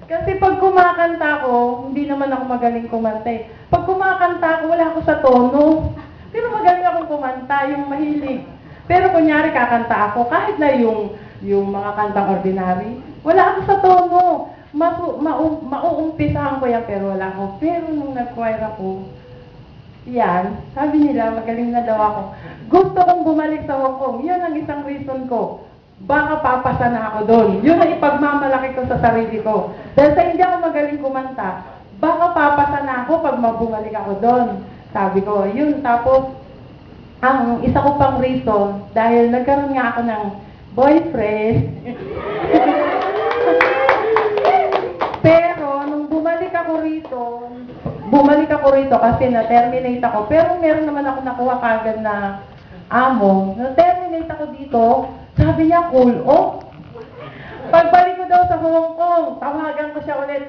Kasi pag kumakanta ako, hindi naman ako magaling kumanta eh. Pag kumakanta ako, wala ako sa tono. Pero magaling akong kumanta, yung mahilig. Pero kunyari kakanta ako, kahit na yung mga kantang ordinary, wala ako sa tono. Mauumpisahan ko yan, pero wala ako. Pero nung nag-choir ako, yan, sabi nila, magaling na daw ako. Gusto kong bumalik sa Hong Kong. Yan ang isang reason ko. Baka papasa na ako doon. Yun ang ipagmamalaki ko sa sarili ko. Dahil sa hindi ako magaling kumanta, baka papasa na ako pag mabumalik ako doon. Sabi ko, yun. Tapos, ang isa ko pang reason, dahil nagkaroon nga ako ng boyfriend. Pero, nung bumalik ako rito kasi na-terminate ako. Pero meron naman ako nakuha kagad na amo. Na-terminate ako dito, sabi niya, cool off. Pagbalik ko daw sa Hong Kong, tawagan ko siya ulit.